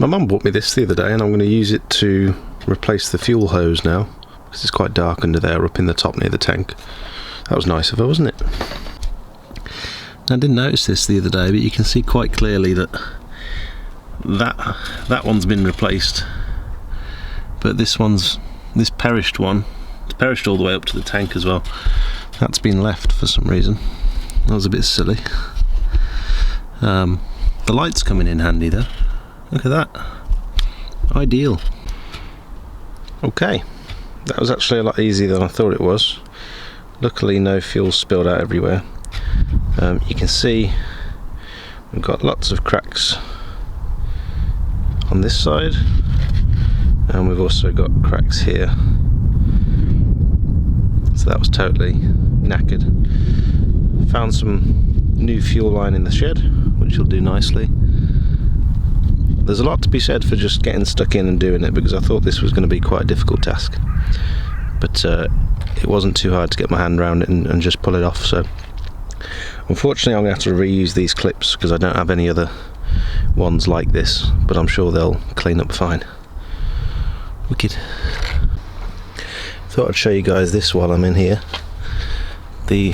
My mum bought me this the other day, and I'm going to use it to replace the fuel hose now, because it's quite dark under there up in the top near the tank. That was nice of her, wasn't it? I didn't notice this the other day, but you can see quite clearly that one's been replaced, but this perished one, it's perished all the way up to the tank as well. That's been left for some reason. That was a bit silly. The light's coming in handy though. Look at that. Ideal. Okay, that was actually a lot easier than I thought it was. Luckily no fuel spilled out everywhere. You can see we've got lots of cracks on this side, and we've also got cracks here. So that was totally knackered. Found some new fuel line in the shed, which will do nicely. There's a lot to be said for just getting stuck in and doing it, because I thought this was going to be quite a difficult task, but it wasn't too hard to get my hand around it and just pull it off. So unfortunately I'm going to have to reuse these clips because I don't have any other ones like this, but I'm sure they'll clean up fine. Wicked. Thought I'd show you guys this while I'm in here. The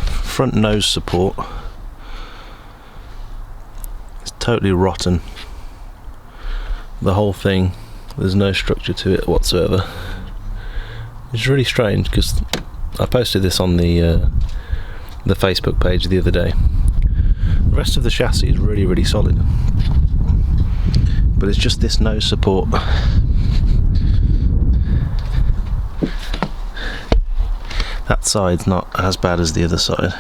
front nose support is totally rotten. The whole thing, there's no structure to it whatsoever. It's really strange because I posted this on the Facebook page the other day. The rest of the chassis is really, really solid, but it's just this nose support. That side's not as bad as the other side,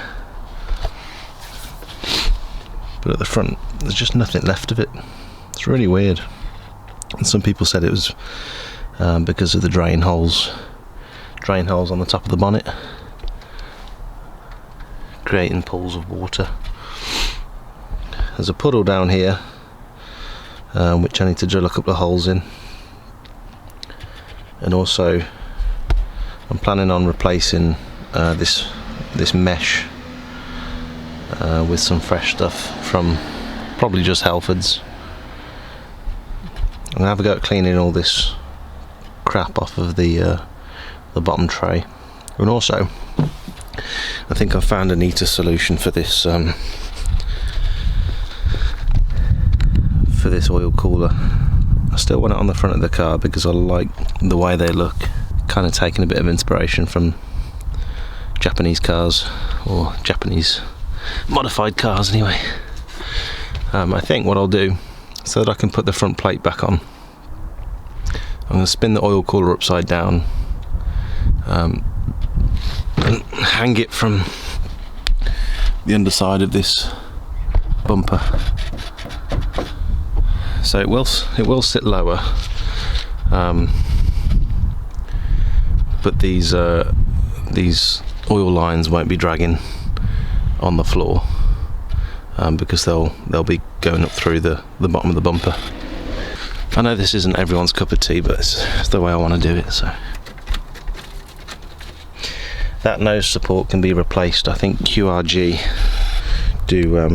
but at the front there's just nothing left of it. It's really weird. And some people said it was because of the drain holes on the top of the bonnet, creating pools of water. There's a puddle down here, which I need to drill a couple of holes in, and also I'm planning on replacing this mesh with some fresh stuff from probably just Halfords. I'm going to have a go at cleaning all this crap off of the bottom tray, and also I think I've found a neater solution for this oil cooler. I still want it on the front of the car because I like the way they look, kind of taking a bit of inspiration from Japanese cars, or Japanese modified cars anyway. I think what I'll do, so that I can put the front plate back on, I'm going to spin the oil cooler upside down and hang it from the underside of this bumper, so it will sit lower, but these oil lines won't be dragging on the floor, because they'll be going up through the bottom of the bumper. I know this isn't everyone's cup of tea, but it's the way I want to do it. So that nose support can be replaced. I think QRG do a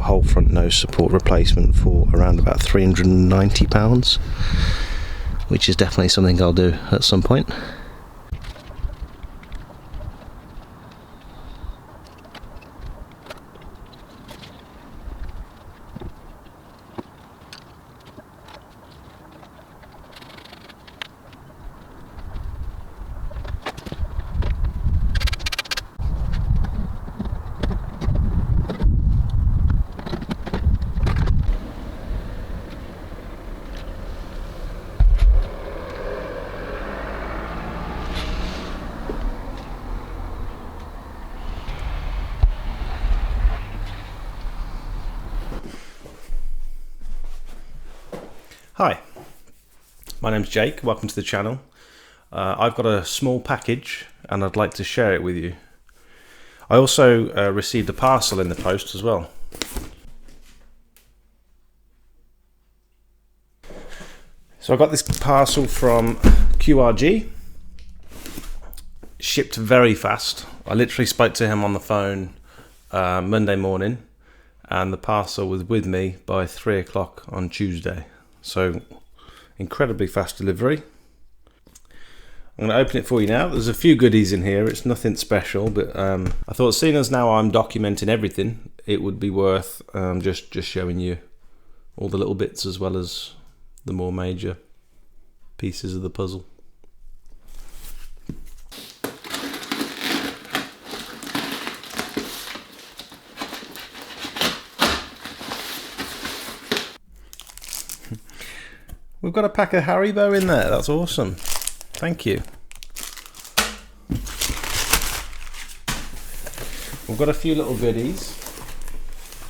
whole front nose support replacement for around about £390, which is definitely something I'll do at some point. Hi, my name's Jake, welcome to the channel. I've got a small package and I'd like to share it with you. I also received a parcel in the post as well. So I got this parcel from QRG, shipped very fast. I literally spoke to him on the phone Monday morning, and the parcel was with me by 3 o'clock on Tuesday. So incredibly fast delivery. I'm going to open it for you now. There's a few goodies in here. It's nothing special, but I thought, seeing as now I'm documenting everything, it would be worth just showing you all the little bits as well as the more major pieces of the puzzle. We've got a pack of Haribo in there. That's awesome. Thank you. We've got a few little goodies.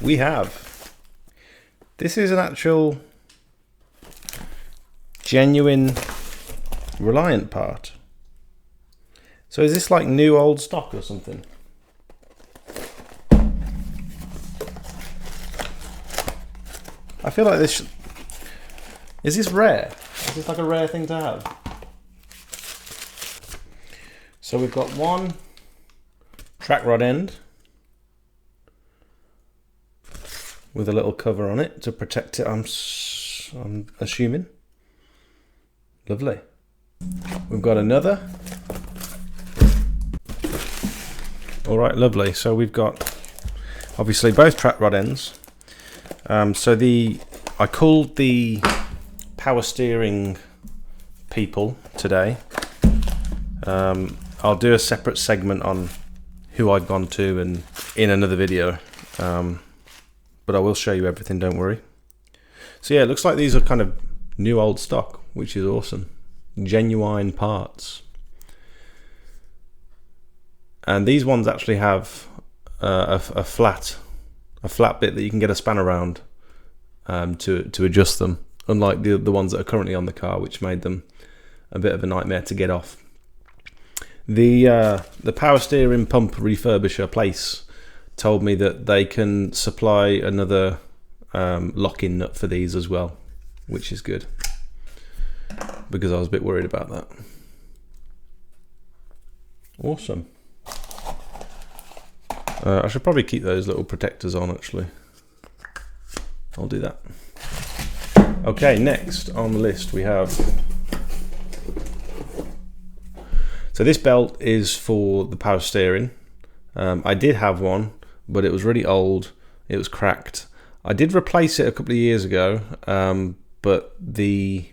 We have. This is an actual genuine Reliant part. So is this like new old stock or something? I feel like this... Is this rare? Is this like a rare thing to have? So we've got one track rod end with a little cover on it to protect it, I'm assuming. Lovely. We've got another. All right, lovely. So we've got obviously both track rod ends. I called the power steering people today. I'll do a separate segment on who I've gone to and in another video, but I will show you everything, don't worry. So yeah, it looks like these are kind of new old stock, which is awesome. Genuine parts. And these ones actually have a flat bit that you can get a span around to adjust them, unlike the ones that are currently on the car, which made them a bit of a nightmare to get off. The power steering pump refurbisher place told me that they can supply another lock-in nut for these as well, which is good, because I was a bit worried about that. Awesome. I should probably keep those little protectors on, actually. I'll do that. Okay, next on the list we have... So this belt is for the power steering. I did have one, but it was really old. It was cracked. I did replace it a couple of years ago, but I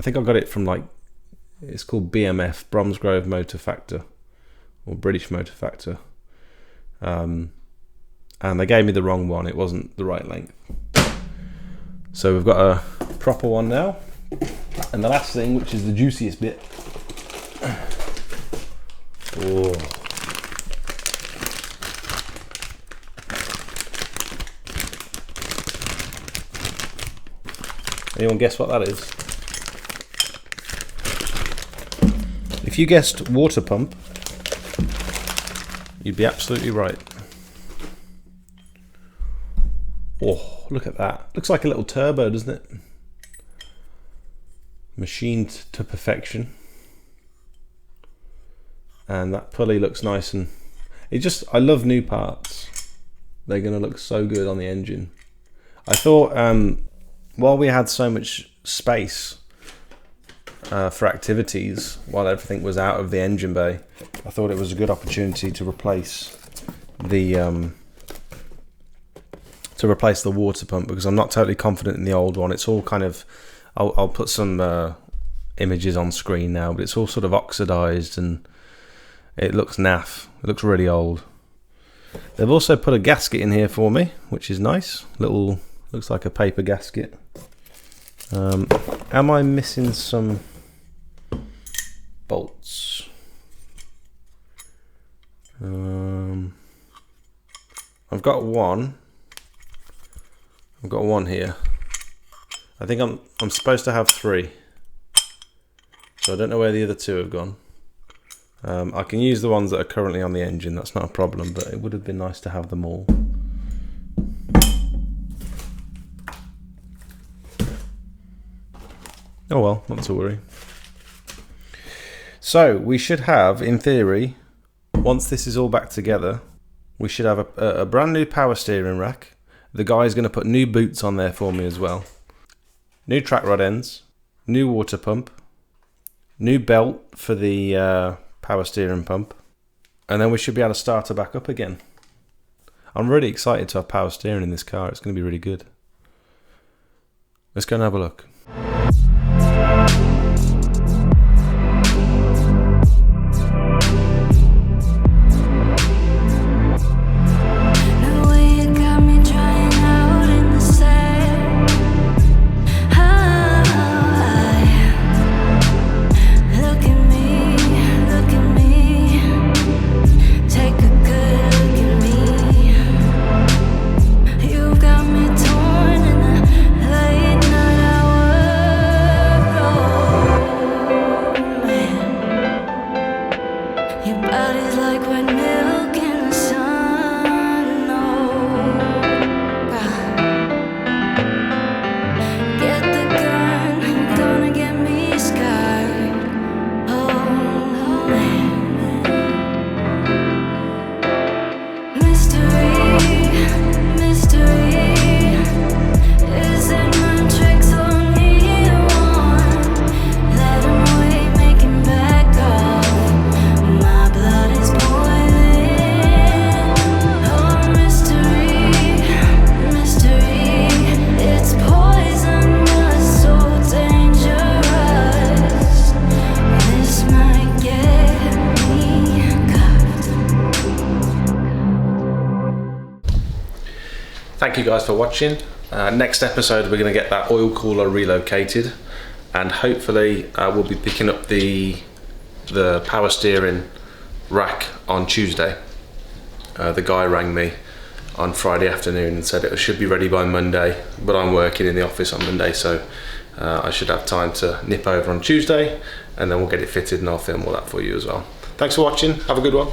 think I got it from it's called BMF, Bromsgrove Motor Factor, or British Motor Factor. And they gave me the wrong one. It wasn't the right length. So we've got a proper one now. And the last thing, which is the juiciest bit. Oh. Anyone guess what that is? If you guessed water pump, you'd be absolutely right. Oh, look at that. Looks like a little turbo, doesn't it? Machined to perfection. And that pulley looks nice, and I love new parts. They're going to look so good on the engine. I thought while we had so much space for activities, while everything was out of the engine bay, I thought it was a good opportunity to replace the water pump, because I'm not totally confident in the old one. It's all kind of, I'll put some images on screen now, but it's all sort of oxidized and it looks naff. It looks really old. They've also put a gasket in here for me, which is nice. Looks like a paper gasket. Am I missing some bolts? I've got one. I've got one here. I think I'm supposed to have 3. So I don't know where the other 2 have gone. I can use the ones that are currently on the engine, that's not a problem, but it would have been nice to have them all. Oh well, not to worry. So we should have, in theory, once this is all back together, we should have a brand new power steering rack. The guy's going to put new boots on there for me as well. New track rod ends, new water pump, new belt for the power steering pump, and then we should be able to start her back up again. I'm really excited to have power steering in this car. It's going to be really good. Let's go and have a look. Thank you guys for watching. Next episode we're going to get that oil cooler relocated, and hopefully we'll be picking up the power steering rack on Tuesday. The guy rang me on Friday afternoon and said it should be ready by Monday, but I'm working in the office on Monday, so I should have time to nip over on Tuesday, and then we'll get it fitted and I'll film all that for you as well. Thanks for watching, have a good one.